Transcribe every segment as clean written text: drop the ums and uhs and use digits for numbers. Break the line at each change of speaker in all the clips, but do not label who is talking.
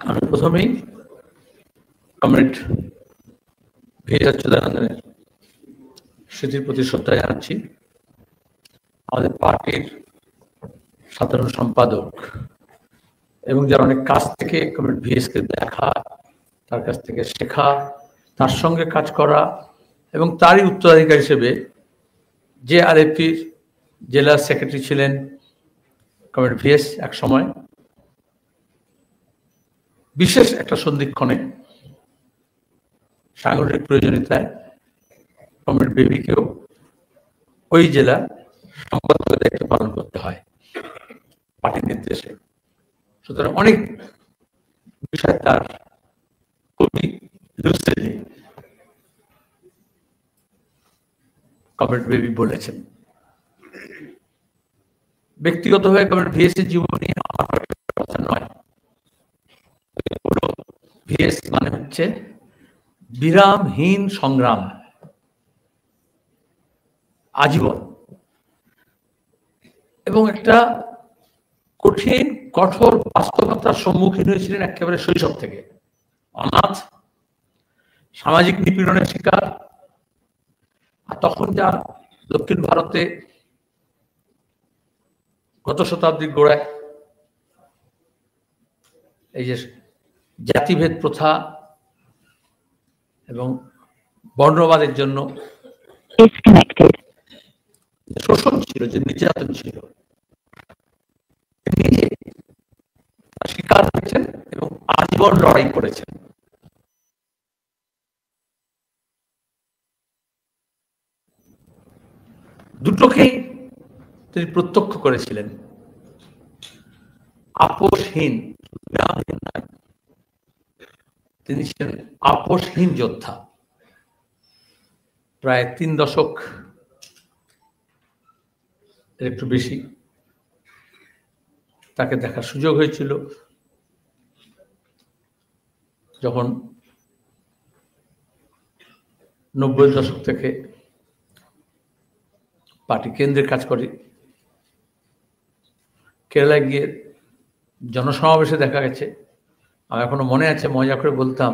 আমি প্রথমেই comrade VS অচ্যুতানন্দের স্মৃতির প্রতি শ্রদ্ধা জানাচ্ছি। আমাদের পার্টির সাধারণ সম্পাদক এবং যারা অনেক কাছ থেকে কমরেড ভিএসকে দেখা, তার কাছ থেকে শেখা, তার সঙ্গে কাজ করা এবং তারই উত্তরাধিকারী হিসেবে যে আরএফপির জেলা সেক্রেটারি ছিলেন কমরেড ভিএস, এক সময় বিশেষ একটা সন্ধিক্ষণে সাংগঠনিক প্রয়োজনীয়তায় কমরেড বেবিকেও ওই জেলা সম্পাদকের দায়িত্ব পালন করতে হয় পার্টির নির্দেশে। সুতরাং অনেক বিষয় তার খুবই লুসিডলি কমরেড বেবি বলেছেন। ব্যক্তিগতভাবে কমরেড ভিএসের জীবনী আমার কথা নয়। ভিএস মানে হচ্ছে বিরামহীন সংগ্রাম, আজীবন, এবং একটা কঠিন কঠোর বাস্তবতার সম্মুখীন হয়েছিলেন একেবারে শৈশব থেকে। অনাথ, সামাজিক নিপীড়নের শিকার। আর তখন যা দক্ষিণ ভারতে গত শতাব্দীর গোড়ায় এই যে জাতিভেদ প্রথা এবং বর্ণবাদের জন্য শোষণ ছিল, যে নির্যাতন ছিল, নিজে শিকার হয়েছেন এবং আজীবন লড়াই করেছেন। দুটোকেই তিনি প্রত্যক্ষ করেছিলেন। আপোষহীন, তিনি ছিলেন আপোষহীন যোদ্ধা। প্রায় 3 দশক একটু বেশি তাকে দেখার সুযোগ হয়েছিল যখন 90-এর দশক থেকে পার্টি কেন্দ্রে কাজ করি। কেরালায় গিয়ে জনসমাবেশে দেখা গেছে। আমার এখনো মনে আছে, মজা করে বলতাম,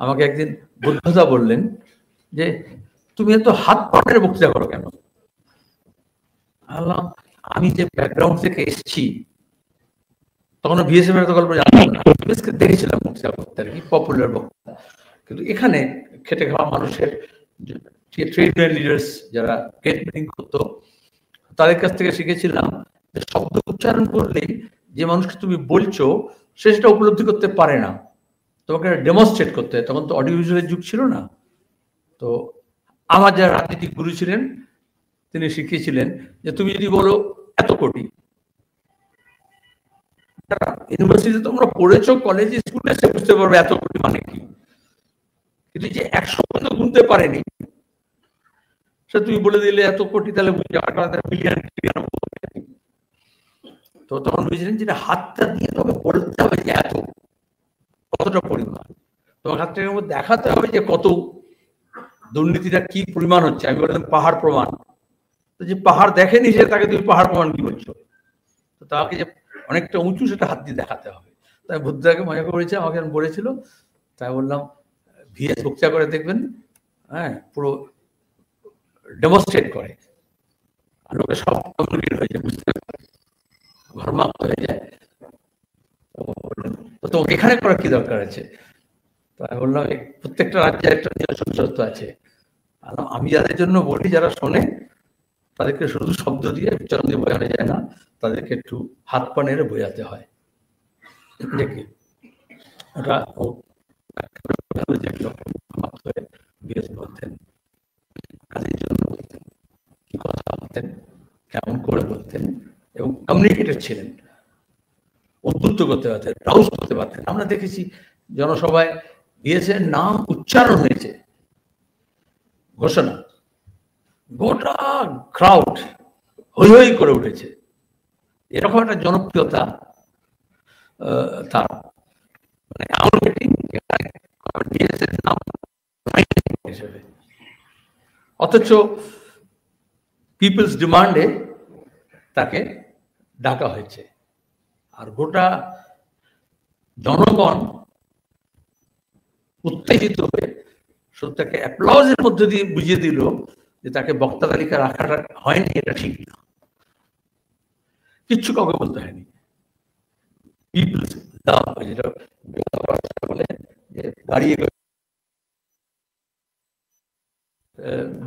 আমাকে একদিন বুদ্ধদা বললেন যে তুমি এত হাত পানের বক্তৃতা করো কেন? বললাম, আমি যে ব্যাকগ্রাউন্ড থেকে এসেছি, তখন ভিএসএফ এর গল্প জানতাম না, দেখেছিলাম বক্তৃতা করতে আর কি, পপুলার বক্তৃতা। কিন্তু এখানে খেটে খাওয়া মানুষের ট্রেড ইউনিয়ন লিডার্স যারা গেট মিটিং করতো, তাদের কাছ থেকে শিখেছিলাম যে শব্দ উচ্চারণ করলেই যে মানুষকে তুমি বলছো সে সেটা উপলব্ধি করতে পারে না, তোমাকে ডেমনস্ট্রেট করতে হয়। তখন তো অডিও ভিজুয়ালের যুগ ছিল না। তো আমার যারা রাজনীতিক গুরু ছিলেন তিনি শিখিয়েছিলেন যে তুমি যদি বলো এত কোটি, ইউনিভার্সিটিতে তোমরা পড়েছো, কলেজে স্কুলে এসে বুঝতে পারবে এত কোটি মানে কি। কিন্তু যে 100 পর্যন্ত গুনতে পারেনি সে তুমি বলে দিলে এত কোটি, তাহলে বুঝে মিলিয়ন। তো তখন বুঝলেন যে হাতটা দিয়ে তবে বলতে হবে যে এত, কতটা পরিমাণ, তোমার হাতটার মধ্যে দেখাতে হবে যে কত দুর্নীতিটা কি পরিমাণ হচ্ছে। আমি বললাম পাহাড় প্রমাণ। তো যে পাহাড় দেখেনি সে, তাকে তুমি পাহাড় প্রমাণ কি বলছো? তো তাকে যে অনেকটা উঁচু সেটা হাত দিয়ে দেখাতে হবে। তাই বুদ্ধকে মজা করেছে, আমাকে বলেছিল। তাই বললাম ভিএস বক্তৃতা করে দেখবেন, হ্যাঁ, পুরো ডেমনস্ট্রেট করে, আর লোকে সব কমিউনিকেট হয়ে যায়, বুঝতে পারে, ঘরমাক্ত হয়ে যায়। তো এখানে করার কি দরকার আছে? তাই বললাম প্রত্যেকটা রাজ্যে একটা নিজস্ব আছে। আমি যাদের জন্য বলি, যারা শোনে, তাদেরকে শুধু শব্দ দিয়ে উচ্চারণ দিয়ে বোঝানো যায় না, তাদেরকে একটু হাত পা নেড়ে বোঝাতে হয়। দেখি ওটা বলতেন, কাজের জন্য বলতেন, কি কথা বলতেন, কেমন করে বলতেন, এবং কমিউনিকেটর ছিলেন, উদ্বুদ্ধ করতে পারতেন, রাউজ করতে পারতেন। আমরা দেখেছি জনসভায় ভিএসের নাম উচ্চারণ হয়েছে, ঘোষণা, গোটা ক্রাউড হই হই করে উঠেছে। এরকম একটা জনপ্রিয়তা তার, মানে অথচ পিপলস ডিমান্ডে তাকে ডাকা হয়েছে। আর গোটা জনগণ উত্তেজিত হয়ে শুধু তাকে অ্যাপ্লজের মধ্যে দিয়ে বুঝিয়ে দিল যে তাকে বক্তা তালিকা রাখাটা হয়নি, এটা ঠিক না, কিচ্ছু কাউকে বলতে হয়নি। যেটা বলে যে দাঁড়িয়ে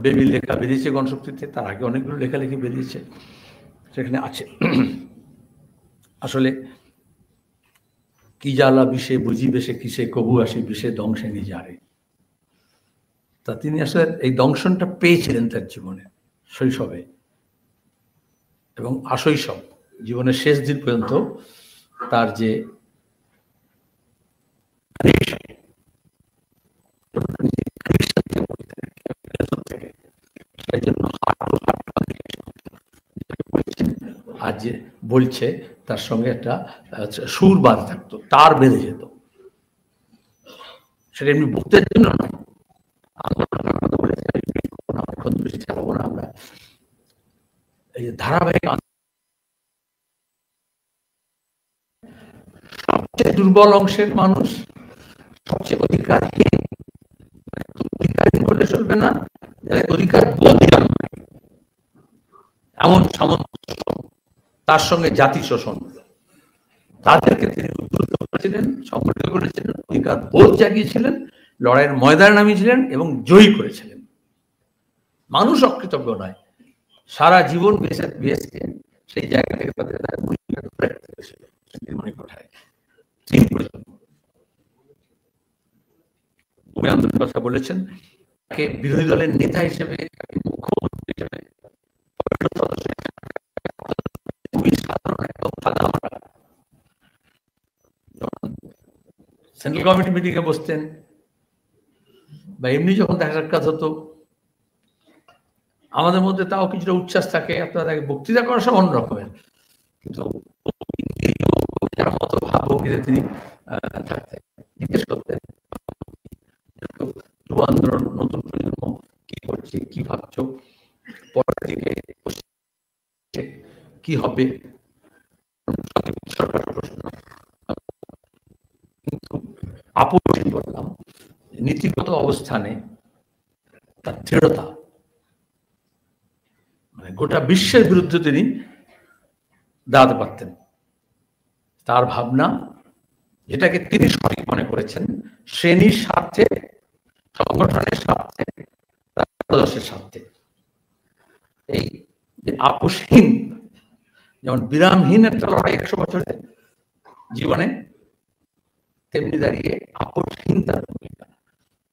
বেবি লেখা বেরিয়েছে গণশক্তিতে, তার আগে অনেকগুলো লেখালেখি বেরিয়েছে, সেখানে আছে। আসলে কি জ্বালা বিষে বুঝিবে সে কিসে, কবু আসি বিষে দংশে নিজারে। তা তিনি আসলে এই দংশনটা পেয়েছিলেন তার জীবনে শৈশবে এবং আশৈশব, জীবনের শেষ দিন পর্যন্ত তার যে আর যে বলছে তার সঙ্গে একটা সুর বাঁধা থাকতো, তার বেঁধে যেত, সেটা এমনি ভক্তের জন্য নয়। চালাবো না আমরা, এই যে ধারাবাহিক সবচেয়ে দুর্বল অংশের মানুষ, সবচেয়ে অধিকারহীন, অধিকারহীন বলে চলবে না, অধিকার বোধ এমন সামঞ্জস্য, তার সঙ্গে জাতি শোষণ, তাদেরকে তিনি উদ্বুদ্ধ করেছিলেন, সংগঠিত করেছিলেন, অধিকার বোধ জাগিয়েছিলেন, লড়াইয়ের ময়দানে নামিয়েছিলেন এবং জয়ী করেছিলেন। মানুষ অকৃতজ্ঞ নয়, সারা জীবন বেঁচে সেই জায়গা থেকে তাদের মনে করায় আন্দোলনের কথা বলেছেন, তাকে বিরোধী দলের নেতা হিসেবে, মুখ্যমন্ত্রী হিসেবে, সেন্ট্রাল কমিটি মিটিংয়ে বসতেন বা এমনি যখন দেখা সাক্ষাৎ হতো, আমাদের মধ্যে তাও কিছুটা উচ্ছ্বাস থাকে, আপনারা তাকে বক্তৃতা করার সব অন্য রকমের, কিন্তু মতো ভাবভঙ্গিতে তিনি থাকতেন, জিজ্ঞেস করতেন যুব আন্দোলন, নতুন প্রজন্ম কি করছে, কি ভাবছো, পরের দিকে কি হবে, প্রশ্ন। কিন্তু আপোষ বললাম, নীতিগত অবস্থানে তার দৃঢ়তা, মানে গোটা বিশ্বের বিরুদ্ধে তিনি দাঁড়াতে পারতেন। তার ভাবনা, যেটাকে তিনি সঠিক মনে করেছেন, শ্রেণীর স্বার্থে, সংগঠনের স্বার্থে, আদর্শের স্বার্থে, এই যে আপোষহীন, যেমন বিরামহীন একটা লড়াই 100 বছরের জীবনে, তেমনি দাঁড়িয়ে আপোষহীন তার ভূমিকা,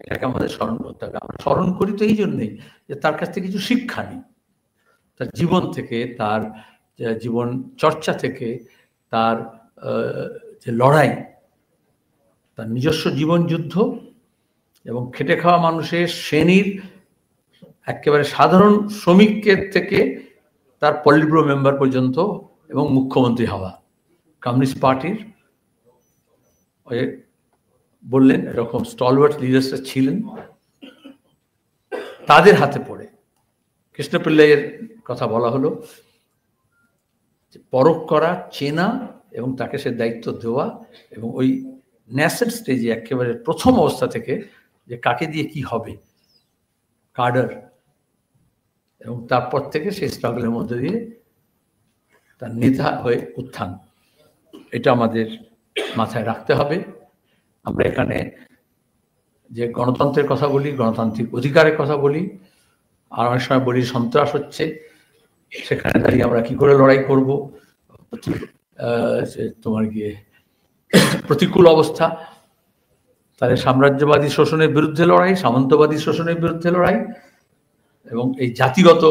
এটাকে আমাদের স্মরণ করতে হবে। আমরা স্মরণ করি তো এই জন্যই যে তার কাছ থেকে কিছু শিক্ষা নিই, তার জীবন থেকে, তার জীবন চর্চা থেকে, তার যে লড়াই, তার নিজস্ব জীবন যুদ্ধ এবং খেটে খাওয়া মানুষের শ্রেণীর একেবারে সাধারণ শ্রমিকের থেকে তার পলিট ব্যুরো মেম্বার পর্যন্ত এবং মুখ্যমন্ত্রী হওয়া, কমিউনিস্ট পার্টির বললেন এরকম স্টলওয়ার্ট লিডার্সরা ছিলেন, তাদের হাতে পড়ে কৃষ্ণপিল্লাইয়ের কথা বলা হলো, পরখ করা, চেনা এবং তাকে সে দায়িত্ব দেওয়া, এবং ওই ন্যাসেন্ট স্টেজে একেবারে প্রথম অবস্থা থেকে যে কাকে দিয়ে কি হবে, কাডার, এবং তারপর থেকে সেই স্ট্রাগলের মধ্যে দিয়ে তার নেতা হয়ে উত্থান, এটা আমাদের মাথায় রাখতে হবে। আমরা এখানে যে গণতন্ত্রের কথা বলি, গণতান্ত্রিক অধিকারের কথা বলি, আর অনেক সময় বলি সন্ত্রাস হচ্ছে, সেখানে দাঁড়িয়ে আমরা কি করে লড়াই করব, তোমার গিয়ে প্রতিকূল অবস্থা, তাহলে সাম্রাজ্যবাদী শোষণের বিরুদ্ধে লড়াই, সামন্তবাদী শোষণের বিরুদ্ধে লড়াই, এবং এই জাতিগত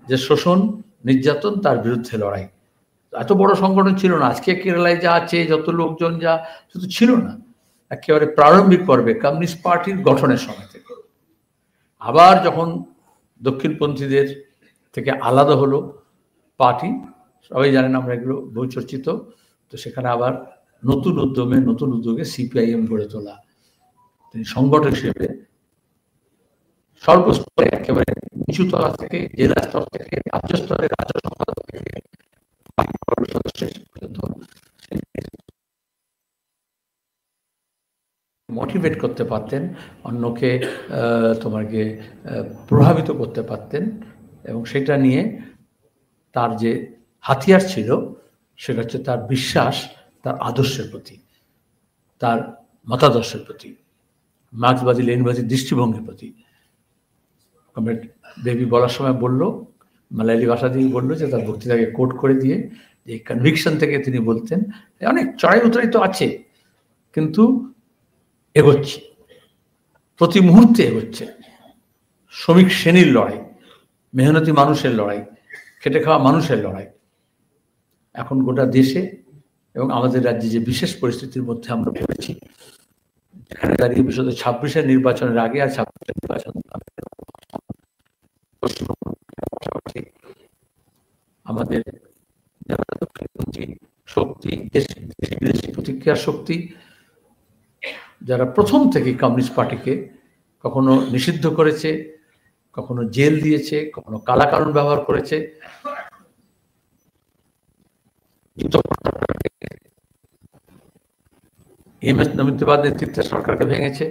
যে শোষণ নির্যাতন তার বিরুদ্ধে লড়াই। এত বড় সংগঠন ছিল না, আজকে কেরালায় যা আছে, যত লোকজন যা, শুধু ছিল না একেবারে প্রারম্ভিক পর্বে কমিউনিস্ট পার্টির গঠনের সময় থেকে। আবার যখন দক্ষিণপন্থীদের থেকে আলাদা হলো পার্টি, সবাই জানেন, আমরা এগুলো বহু চর্চিত, তো সেখানে আবার নতুন উদ্যমে, নতুন উদ্যোগে সিপিআইএম গড়ে তোলা, তিনি সংগঠক হিসেবে সর্বস্তরে একেবারে নিচু তলা থেকে, জেলা স্তর থেকে, রাজ্য স্তরে, রাজ্য সম্পাদক থেকে সদস্য পর্যন্ত মোটিভেট করতে পারতেন, অন্যকে তোমাকে প্রভাবিত করতে পারতেন, এবং সেটা নিয়ে তার যে হাতিয়ার ছিল সেটা হচ্ছে তার বিশ্বাস, তার আদর্শের প্রতি, তার মতাদর্শের প্রতি, মার্ক্সবাদী লেনিনবাদী দৃষ্টিভঙ্গির প্রতি। কমরেড বেবি বলার সময় বলল, মালায়ালি ভাষা দিয়ে বললো যে তার বক্তৃতাকে কোট করে দিয়ে, যে কনভিকশন থেকে তিনি বলতেন অনেক চড়াই উতরাই তো আছে, কিন্তু এগোচ্ছে, প্রতি মুহূর্তে এগোচ্ছে। শ্রমিক শ্রেণীর লড়াই, মেহনতি মানুষের লড়াই, খেটে খাওয়া মানুষের লড়াই। এখন গোটা দেশে এবং আমাদের রাজ্যে যে বিশেষ পরিস্থিতির মধ্যে আমরা পড়েছি, যেখানে দাঁড়িয়ে বিশেষত 26-এর নির্বাচনের আগে আর 26-এর নির্বাচন আমাদের শক্তি, বিদেশি প্রতিক্রিয়ার শক্তি, যারা প্রথম থেকে কমিউনিস্ট পার্টিকে কখনো নিষিদ্ধ করেছে, কখনো জেল দিয়েছে, কখনো কালাকানুন ব্যবহার করেছে, এম.এস. নমিত্বাদ নেতৃত্বে সরকারকে ভেঙেছে,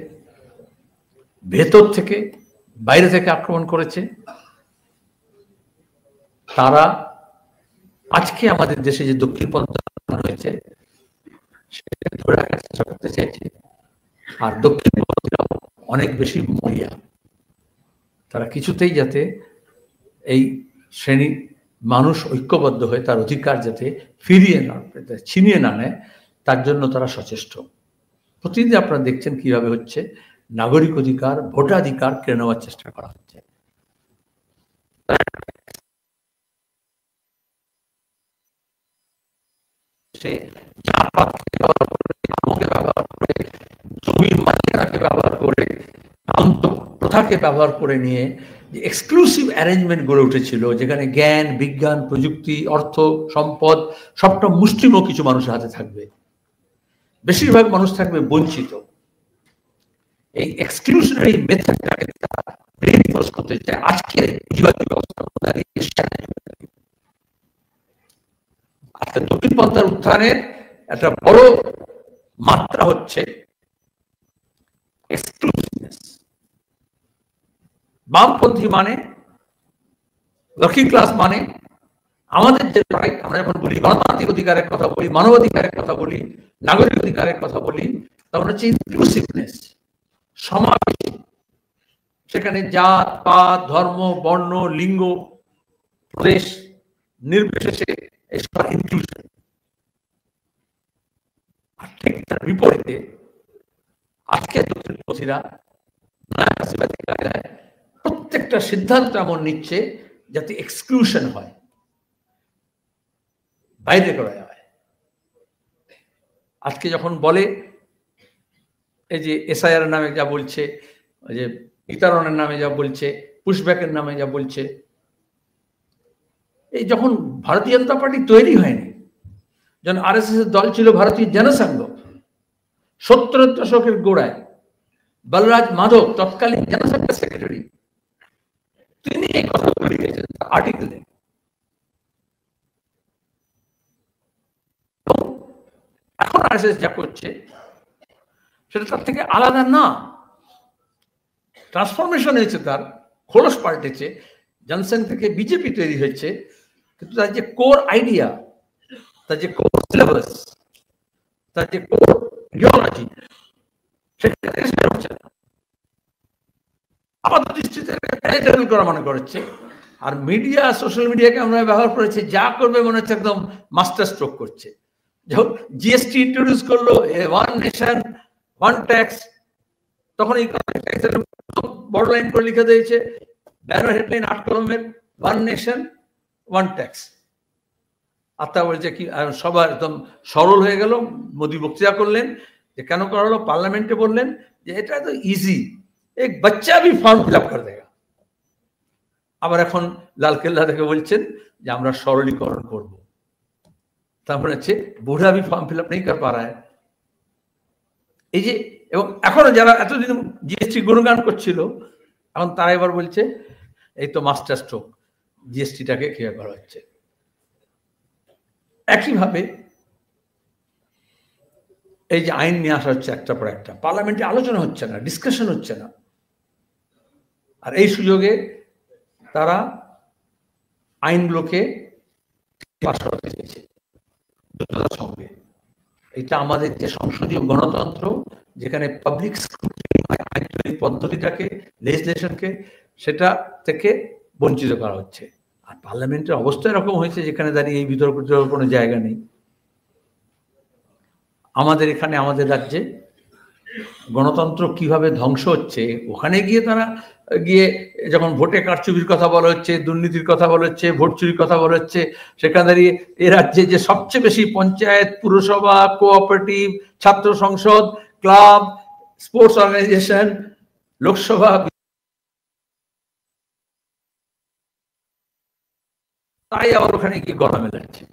ভেতর থেকে বাইরে থেকে আক্রমণ করেছে। তারা আজকে আমাদের দেশে যে দক্ষিণপন্থা হয়েছে সেটা ধরে রাখার চেষ্টা করতে চাইছে। আর দক্ষিণপন্থীরা অনেক বেশি মরিয়া, তারা কিছুতেই যাতে এই শ্রেণী মানুষ ঐক্যবদ্ধ হয়ে তার অধিকার যাতে ফিরিয়ে না, ছিনিয়ে না নেয়, তার জন্য তারা সচেষ্ট। প্রতিদিন আপনারা দেখছেন কিভাবে হচ্ছে নাগরিক অধিকার, ভোটাধিকার কেড়ে নেওয়ার চেষ্টা করা হচ্ছে। জমির মালিকানাকে ব্যবহার করে, প্রথাকে ব্যবহার করে নিয়ে যে এক্সক্লুসিভ অ্যারেঞ্জমেন্ট গড়ে উঠেছিল, যেখানে জ্ঞান, বিজ্ঞান, প্রযুক্তি, অর্থ, সম্পদ সবটা মুষ্টিম কিছু মানুষের হাতে থাকবে, বেশিরভাগ মানুষ থাকবে বঞ্চিত। এই এক্সক্লুশনারি মেথডটাকে রিইনফোর্স করতে চায় আজকের পুঁজিবাদী ব্যবস্থা। দক্ষিণপন্থার উত্থানের একটা বড় মাত্রা হচ্ছে এক্সক্লুসিভনেস। বামপন্থী মানে, ওয়ার্কিং ক্লাস মানে, আমাদের যে রাইট, আমরা যখন বলি গণতান্ত্রিক অধিকারের কথা বলি, মানবাধিকারের কথা বলি, নাগরিক অধিকারের কথা বলি, তখন হচ্ছে ইনক্লুসিভনেস, সমাবেশ। সেখানে জাত, পাত, ধর্ম, বর্ণ, লিঙ্গ, প্রদেশ নির্বিশেষে ইনক্লুশন। আর ঠিক তার বিপরীতে আজকে দক্ষিণপন্থীরা প্রত্যেকটা সিদ্ধান্ত এমন নিচ্ছে যাতে এক্সক্লুশন হয়, বাইরে করা হয়। আজকে যখন বলে এই যে এসআইআর নামে যা বলছে, যে বিতরণের নামে যা বলছে, পুশব্যাকের নামে যা বলছে, এই যখন ভারতীয় জনতা পার্টি তৈরি হয়নি, যখন আরএসএস এর দল ছিল ভারতীয় জনসংঘ, 70-এর দশকের গোড়ায় বলরাজ মাধব তৎকালীন জনসংঘের সেক্রেটারি, তিনি এই কথা বলে গেছেন আর্টিকেলে। এখন আরএসএস যা করছে সেটা তার থেকে আলাদা না, ট্রান্সফরমেশন হয়েছে, তার খোলস পাল্টেছে, জনসংঘ থেকে বিজেপি তৈরি হয়েছে, কিন্তু তার যে কোর আইডিয়া, তার যে কোর সিলেবাস, তার যে কোর ইডিওলজি, সেটা হচ্ছে না। আপাত দৃষ্টিতে প্যারাটাল করা মনে করছে। আর মিডিয়া, সোশ্যাল মিডিয়াকে আমরা ব্যবহার করেছি, যা করবে মনে হচ্ছে একদম মাস্টার স্ট্রোক করছে। যখন জিএসটি ইন্ট্রোডিউস করলো, ওয়ান নেশন ওয়ান ট্যাক্স, তখন এই বড় লাইন করে লিখে দিয়েছে, ব্যানার হেডলাইন 8 কলমের, ওয়ান নেশন ওয়ান ট্যাক্স। আর তা বলছে কি সবার একদম সরল হয়ে গেল। মোদী বক্তৃতা করলেন যে কেন করা হলো, পার্লামেন্টে বললেন যে এটা তো ইজি, এক বাচ্চা ভি ফর্ম ফিল আপ করে দেগা। আবার এখন লালকেল্লা থেকে বলছেন যে আমরা সরলীকরণ করব, তারপরে হচ্ছে বুড়া ভি ফর্ম ফিল আপ নেই কর পা রা হ্যায়। এই যে, এবং এখনো যারা এতদিন জিএসটি গুণগান করছিল, এখন তারা এবার বলছে এই তো মাস্টার স্ট্রোক, জিএসটিটাকে ক্লিয়ার করা হচ্ছে। একইভাবে এই যে আইন নিয়ে আসা হচ্ছে একটা পর একটা, পার্লামেন্টে আলোচনা হচ্ছে না, ডিসকাশন হচ্ছে না, আর এই সুযোগে তারা আইনগুলোকে পাস করাতে চেয়েছে দ্রুততার সঙ্গে। এটা আমাদের যে সংসদীয় গণতন্ত্র, যেখানে পাবলিক স্ক্রুটিনি হয় আইন তৈরির পদ্ধতিটাকে, লেজিসলেশনকে, সেটা থেকে বঞ্চিত করা হচ্ছে। আর পার্লামেন্টের অবস্থা এরকম হয়েছে যেখানে দাঁড়িয়ে এই বিতর্ক কোনো জায়গা নেই। আমাদের এখানে, আমাদের রাজ্যে গণতন্ত্র কিভাবে ধ্বংস হচ্ছে, ওখানে গিয়ে তারা গিয়ে যখন ভোটে কারচুপির কথা বলা হচ্ছে, দুর্নীতির কথা বলা হচ্ছে, ভোট চুরির কথা বলা হচ্ছে, সেখানে দাঁড়িয়ে এ রাজ্যে যে সবচেয়ে বেশি পঞ্চায়েত, পুরসভা, কোঅপারেটিভ, ছাত্র সংসদ, ক্লাব, স্পোর্টস অর্গানাইজেশন, লোকসভা, তাই আবার ওখানে গিয়ে গলা মেলাচ্ছে।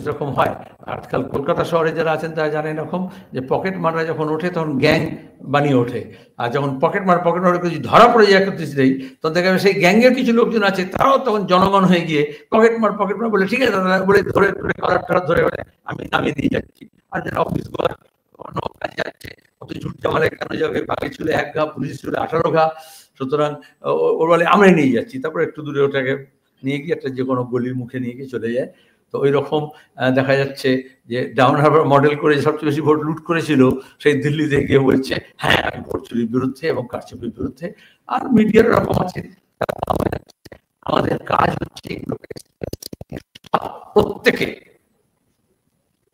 যেরকম হয় আজকাল কলকাতা শহরে যারা আছেন তারা জানেন এরকম যে পকেট মাররা যখন ওঠে তখন গ্যাং বানিয়ে ওঠে, আর যখন পকেট মার কিছু ধরা পড়ে যায় একত্রিশটাই, তখন দেখা যাবে সেই গ্যাংয়ের কিছু লোকজন আছে তারাও তখন জনগণ হয়ে গিয়ে পকেট মার বলে ঠিক আছে দাদা বলে ধরে ধরে কলার টলার ধরে আমি নামিয়ে দিয়ে যাচ্ছি। আর যারা অফিস গোয়ার অন্য কাজে যাচ্ছে অত ঝুট জামালে কেন যাবে, বাকি ছিল 1 ঘা, পুলিশ ছিল 18 ঘা, সুতরাং ওর বলে আমরাই নিয়ে যাচ্ছি, তারপর একটু দূরে ওটাকে নিয়ে গিয়ে একটা যে কোনো গলির মুখে নিয়ে গিয়ে চলে যায়। তো ওই রকম দেখা যাচ্ছে যে ডাউন হারবার মডেল করে সবচেয়ে বেশি ভোট লুট করেছিল সেই দিল্লিতে গিয়ে বলছে হ্যাঁ আমি ভোট চুরির বিরুদ্ধে এবং কারচুপির বিরুদ্ধে। আর মিডিয়ার রকম আছে, আমাদের কাজ হচ্ছে প্রত্যেকে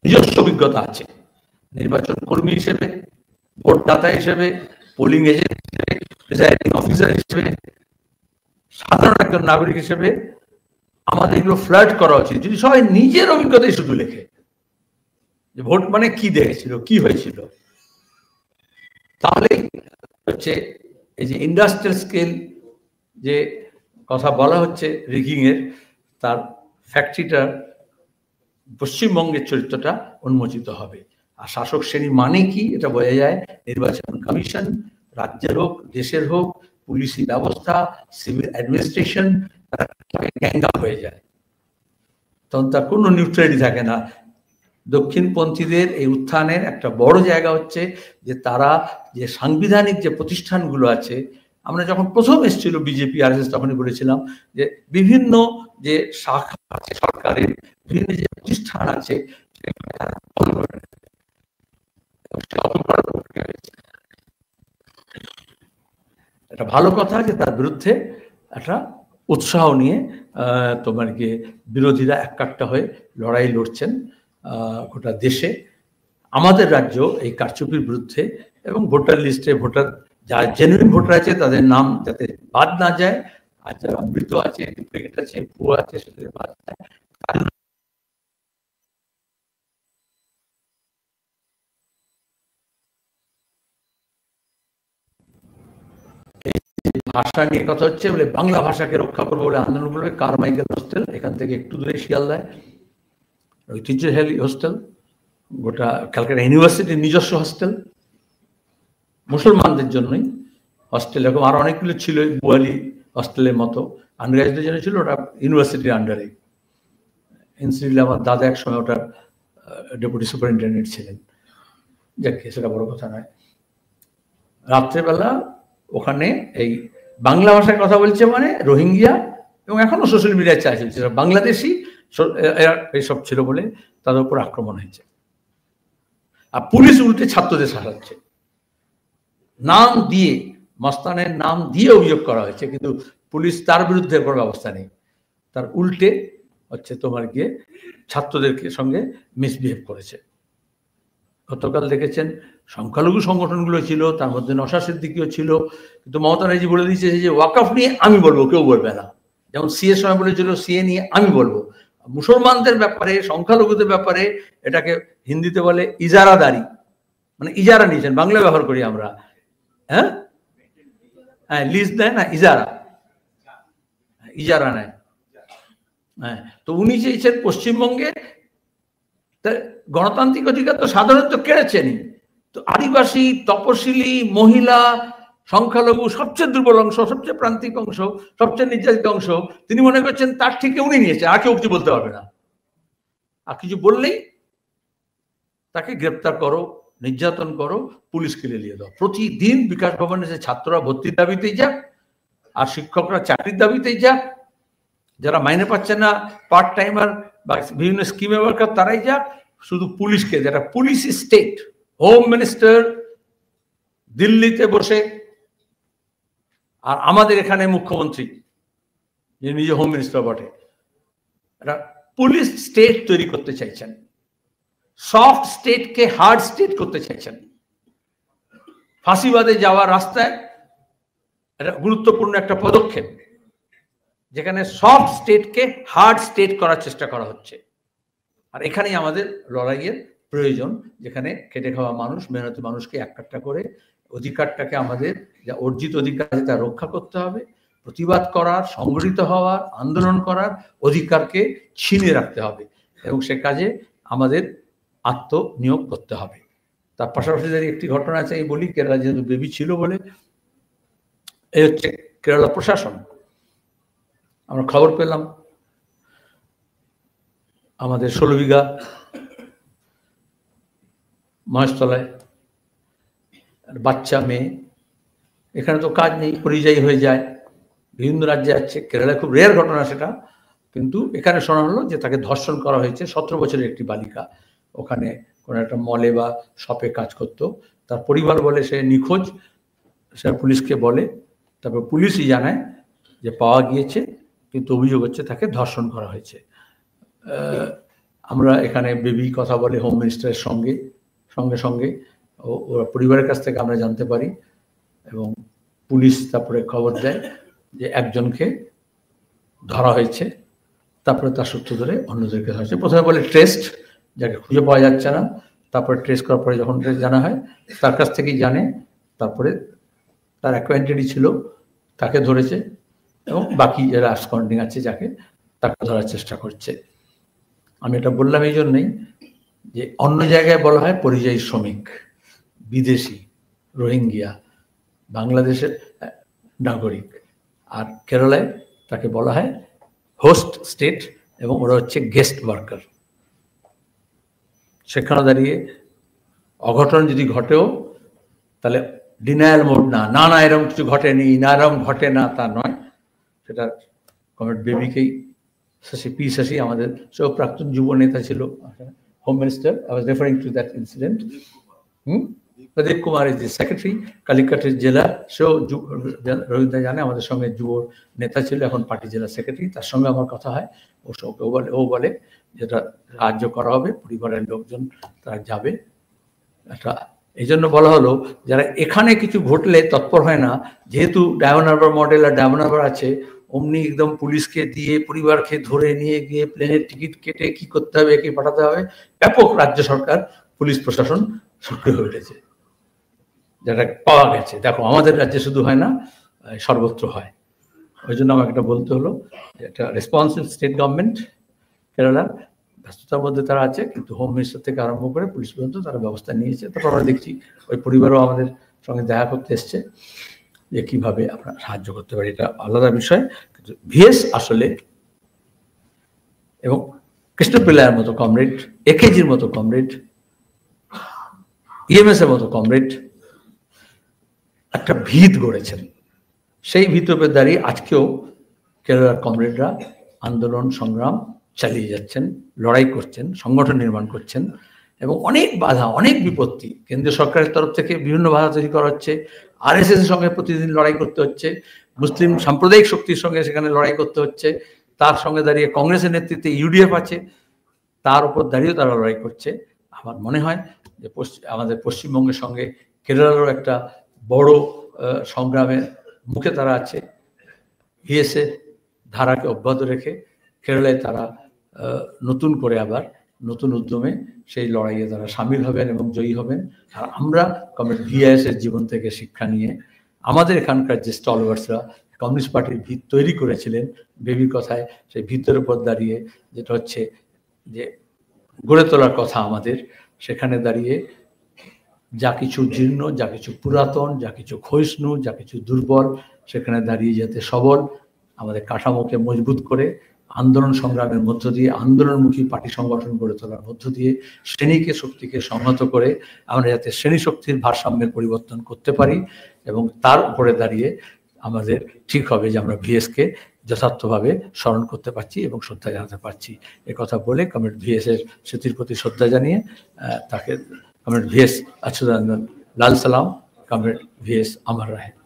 নিজস্ব অভিজ্ঞতা আছে, নির্বাচন কর্মী হিসেবে, ভোটদাতা হিসেবে, পোলিং এজেন্ট হিসেবে, প্রিসাইডিং অফিসার হিসেবে, সাধারণ একজন নাগরিক হিসেবে আমাদের এগুলো ফ্লার্ট করা উচিত। যদি সবাই নিজের অভিজ্ঞতাই শুধু লেখে যে ভোট মানে কি দেখেছিল, কি হয়েছিল, তাহলে হচ্ছে এই যে ইন্ডাস্ট্রিয়াল স্কেল যে কথা বলা হচ্ছে রিগিং এর, তার ফ্যাক্টরিটার পশ্চিমবঙ্গের চরিত্রটা উন্মোচিত হবে। আর শাসক শ্রেণী মানে কি এটা বোঝা যায়, নির্বাচন কমিশন, রাজ্যের হোক, দেশের হোক, পুলিশি ব্যবস্থা, সিভিল অ্যাডমিনিস্ট্রেশন গ্যাং আপ হয়ে যায়, তখন তার কোনো নিউট্রালিটি থাকে না। দক্ষিণপন্থীদের এই উত্থানের একটা বড় জায়গা হচ্ছে যে তারা যে সাংবিধানিক যে প্রতিষ্ঠানগুলো আছে, আমরা যখন প্রথম এসেছিল বিজেপি আরএসএস তখনই বলেছিলাম যে বিভিন্ন যে শাখা আছে সরকারের, বিভিন্ন যে প্রতিষ্ঠান আছে, এটা ভালো কথা যে তার বিরুদ্ধে একটা উৎসাহ নিয়ে তোমার গিয়ে বিরোধীরা একটা হয়ে লড়াই লড়ছেন গোটা দেশে। আমাদের রাজ্য এই কারচুপির বিরুদ্ধে এবং ভোটার লিস্টে ভোটার যারা জেনুইন ভোটার আছে তাদের নাম যাতে বাদ না যায়, আর যারা মৃত আছে, ডুপ্লিকেট আছে, ভুয়া আছে, সেটা বাদ যায়। ভাষা নিয়ে কথা হচ্ছে বলে বাংলা ভাষাকে রক্ষা করবো বলে আন্দোলন করবে কারমাইকেল হোস্টেল, এখান থেকে একটু দূরে শিয়ালদায় ঐতিহ্যশালী হোস্টেল, গোটা ক্যালকাটা ইউনিভার্সিটির নিজস্ব হোস্টেল, মুসলমানদের জন্যই হস্টেল। এরকম আর অনেকগুলো ছিল বুয়ালি হোস্টেলের মতো, আন্ডারগ্রাজুয়েটের জন্য ছিল, ওটা ইউনিভার্সিটির আন্ডারে। ইনসিডেন্টলি আমার দাদা এক সময় ওটার ডেপুটি সুপারিনটেন্ডেন্ট ছিলেন। যাকে সেটা বড় কথা নয়। রাত্রেবেলা ওখানে এই বাংলা ভাষায় কথা বলছে মানে রোহিঙ্গিয়া, এবং এখনো সোশ্যাল মিডিয়ায় চাই চলছে বাংলাদেশি এইসব ছিল বলে তাদের উপর আক্রমণ হয়েছে। আর পুলিশ উল্টে ছাত্রদের শাসাচ্ছে, নাম দিয়ে, মস্তানের নাম দিয়ে অভিযোগ করা হয়েছে, কিন্তু পুলিশ তার বিরুদ্ধে কোনো ব্যবস্থা নেই, তার উল্টে হচ্ছে তোমার গিয়ে ছাত্রদেরকে সঙ্গে মিসবিহেভ করেছে। গতকাল দেখেছেন সংখ্যালঘু সংগঠনগুলো ছিল, তার মধ্যে নওশাদ সিদ্দিকীও ছিল, কিন্তু মমতা ব্যানার্জি বলে দিয়েছে যে ওয়াকফ নিয়ে আমি বলবো, কেউ বলবে না। যেমন সিএ সময় বলেছিল সিএ নিয়ে আমি বলবো। মুসলমানদের ব্যাপারে, সংখ্যালঘুদের ব্যাপারে এটাকে হিন্দিতে বলে ইজারাদারি, মানে ইজারা নিয়েছেন, বাংলা ব্যবহার করি আমরা, হ্যাঁ হ্যাঁ লিজ দেয় না, ইজারা, ইজারা নেয়। হ্যাঁ, তো উনি চেয়েছেন পশ্চিমবঙ্গে গণতান্ত্রিক অধিকার তো সাধারণত কেড়েছেনই, তো আদিবাসী, তপশিলি, মহিলা, সংখ্যালঘু, সবচেয়ে দুর্বল অংশ, সবচেয়ে প্রান্তিক অংশ, সবচেয়ে নির্যাতিত অংশ, তিনি মনে করছেন তার ঠিক উনি নিয়েছে, আর কেউ কিছু বলতে পারবে না। আর কিছু বললেই তাকে গ্রেপ্তার করো, নির্যাতন করো, পুলিশকে লেলিয়ে দাও। প্রতিদিন বিকাশ ভবনে যে ছাত্ররা ভর্তির দাবিতেই যাক, আর শিক্ষকরা চাকরির দাবিতেই যাক, যারা মাইনে পাচ্ছে না পার্ট টাইমার বা বিভিন্ন স্কিমে ওয়ার্কার তারাই যাক, শুধু পুলিশকে, যেটা পুলিশ স্টেট, হোম মিনিস্টার দিল্লিতে বসে, আর আমাদের এখানে মুখ্যমন্ত্রী যে নিজে হোম মিনিস্টার বটে, এটা পুলিশ স্টেট তৈরি করতে চাইছেন, সফট স্টেটকে হার্ড স্টেট করতে চাইছেন। ফাঁসিবাদে যাওয়ার রাস্তায় এটা গুরুত্বপূর্ণ একটা পদক্ষেপ, যেখানে সফট স্টেটকে হার্ড স্টেট করার চেষ্টা করা হচ্ছে। আর এখানেই আমাদের লড়াইয়ের প্রয়োজন, যেখানে খেটে খাওয়া মানুষ, মেহনতি মানুষকে একটা করে অধিকারটাকে, আমাদের যা অর্জিত অধিকার আছে তা রক্ষা করতে হবে। প্রতিবাদ করার, সংগঠিত হওয়ার, আন্দোলন করার অধিকারকে ছিনিয়ে রাখতে হবে, এবং সে কাজে আমাদের আত্মনিয়োগ করতে হবে। তার পাশাপাশি একটি ঘটনা আছে, এই বলি, কেরালা যেহেতু বেবি ছিল বলে, এই হচ্ছে কেরালা প্রশাসন। আমরা খবর পেলাম আমাদের 16 বিঘা মহেশতলায় বাচ্চা মেয়ে, এখানে তো কাজ নেই, পরিযায়ী হয়ে যায়, বিভিন্ন রাজ্যে যাচ্ছে। কেরালায় খুব রেয়ার ঘটনা সেটা, কিন্তু এখানে শোনা হলো যে তাকে ধর্ষণ করা হয়েছে। 17 বছরের একটি বালিকা, ওখানে কোনো একটা মলে বা শপে কাজ করতো। তার পরিবার বলে সে নিখোঁজ, সে পুলিশকে বলে, তারপর পুলিশই জানায় যে পাওয়া গিয়েছে, কিন্তু অভিযোগ হচ্ছে তাকে ধর্ষণ করা হয়েছে। আমরা এখানে বেবি কথা বলে হোম মিনিস্টারের সঙ্গে সঙ্গে ওরা পরিবারের কাছ থেকে আমরা জানতে পারি, এবং পুলিশ তারপরে খবর দেয় যে একজনকে ধরা হয়েছে, তারপরে তার সূত্র ধরে অন্যদেরকে ধরা হয়েছে। প্রথমে বলে ট্রেস্ট, যাকে খুঁজে পাওয়া যাচ্ছে না, তারপরে ট্রেস করার পরে যখন জানা হয় তার কাছ থেকেই জানে, তারপরে তার অ্যাকোয়েন্টেডই ছিল, তাকে ধরেছে, এবং বাকি যারা আবসকন্ডিং আছে যাকে, তাকে ধরার চেষ্টা করছে। আমি এটা বললাম এই জন্যই যে অন্য জায়গায় বলা হয় পরিযায়ী শ্রমিক, বিদেশি, রোহিঙ্গিয়া, বাংলাদেশের নাগরিক, আর কেরালায় তাকে বলা হয় হোস্ট স্টেট, এবং ওরা হচ্ছে গেস্ট ওয়ার্কার। সেখানে দাঁড়িয়ে অঘটন যদি ঘটেও, তাহলে ডিনায়াল মোড না, না না এরকম কিছু ঘটেনি, না এরকম ঘটে না, তা নয়। সেটা কমরেড বেবিকেই, শশী পি শশী, আমাদের সেও প্রাক্তন যুব নেতা ছিল, home minister, I was referring to that incident. Pradeep Kumar is the secretary, কালিকাটের জেলা, সেও রবীন্দ্র জানে, আমাদের সঙ্গে যুব নেতা ছিল, এখন পার্টি জেলা সেক্রেটারি। তার সঙ্গে আমার কথা হয়, ও বলে যেটা সাহায্য করা হবে, পরিবারের লোকজন তারা যাবে। একটা এই জন্য বলা হলো, যারা এখানে কিছু ঘটলে তৎপর হয় না, যেহেতু ডায়মন্ড হারবার মডেল আর ডায়মন্ড হারবার আছে, অমনি একদম পুলিশকে দিয়ে পরিবারকে ধরে নিয়ে গিয়ে প্লেনের টিকিট কেটে কি করতে হবে, একে পাঠাতে হবে, ব্যাপক রাজ্য সরকার, পুলিশ প্রশাসন সক্রিয় হয়ে উঠেছে, যেটা পাওয়া গেছে। দেখো আমাদের রাজ্যে শুধু হয় না, সর্বত্র হয়। ওই জন্য আমাকে এটা বলতে হলো, একটা রেসপন্সিবল স্টেট গভর্নমেন্ট কেরালা, ব্যস্ততার মধ্যে তারা আছে, কিন্তু হোম মিনিস্টার থেকে আরম্ভ করে পুলিশ পর্যন্ত তারা ব্যবস্থা নিয়েছে। তারপর আমরা দেখছি ওই পরিবারও আমাদের সঙ্গে দেখা করতে এসছে, যে কিভাবে আমরা সাহায্য করতে পারি। এটা আলাদা বিষয়, কিন্তু ভিএস আসলে, এবং কৃষ্ণপিল্লার মতো কমরেড, একেজির মতো কমরেড, ইএমএস এর মতো কমরেড একটা ভিত গড়েছেন। সেই ভিতের উপর দাঁড়িয়ে আজকেও কেরালার কমরেডরা আন্দোলন সংগ্রাম চালিয়ে যাচ্ছেন, লড়াই করছেন, সংগঠন নির্মাণ করছেন, এবং অনেক বাধা, অনেক বিপত্তি কেন্দ্রীয় সরকারের তরফ থেকে বিভিন্ন বাধা তৈরি করা হচ্ছে। আরএসএস এর সঙ্গে প্রতিদিন লড়াই করতে হচ্ছে, মুসলিম সাম্প্রদায়িক শক্তির সঙ্গে সেখানে লড়াই করতে হচ্ছে, তার সঙ্গে দাঁড়িয়ে কংগ্রেসের নেতৃত্বে ইউডিএফ আছে, তার উপর দাঁড়িয়েও তারা লড়াই করছে। আমার মনে হয় যে আমাদের পশ্চিমবঙ্গের সঙ্গে কেরালারও একটা বড় সংগ্রামের মুখে তারা আছে। ভিএসএ ধারাকে অব্যাহত রেখে কেরালায় তারা নতুন করে আবার নতুন উদ্যমে সেই লড়াইয়ে তারা সামিল হবেন এবং জয়ী হবেন। আর আমরা কমরেড ভিএস এর জীবন থেকে শিক্ষা নিয়ে আমাদের এখানকার যে স্টলওয়ার্সরা কমিউনিস্ট পার্টির ভিত তৈরি করেছিলেন, বেবির কথায় সেই ভিতের উপর দাঁড়িয়ে, যেটা হচ্ছে যে গড়ে তোলার কথা আমাদের, সেখানে দাঁড়িয়ে যা কিছু জীর্ণ, যা কিছু পুরাতন, যা কিছু ক্ষয়িষ্ণু, যা কিছু দুর্বল, সেখানে দাঁড়িয়ে যাতে সবল আমাদের কাঠামোকে মজবুত করে আন্দোলন সংগ্রামের মধ্য দিয়ে, আন্দোলনমুখী পার্টি সংগঠন গড়ে তোলার মধ্য দিয়ে শ্রেণীকে শক্তিকে সংহত করে আমরা যাতে শ্রেণী শক্তির ভারসাম্যের পরিবর্তন করতে পারি, এবং তার উপরে দাঁড়িয়ে আমাদের ঠিক হবে যে আমরা ভিএসকে যথার্থভাবে স্মরণ করতে পারছি এবং শ্রদ্ধা জানাতে পারছি। এ কথা বলে কমরেড ভিএস এর স্মৃতির প্রতি শ্রদ্ধা জানিয়ে তাকে কমরেড ভিএস অচ্যুতানন্দন লাল সালাম, কমরেড ভিএস অমর রাহে।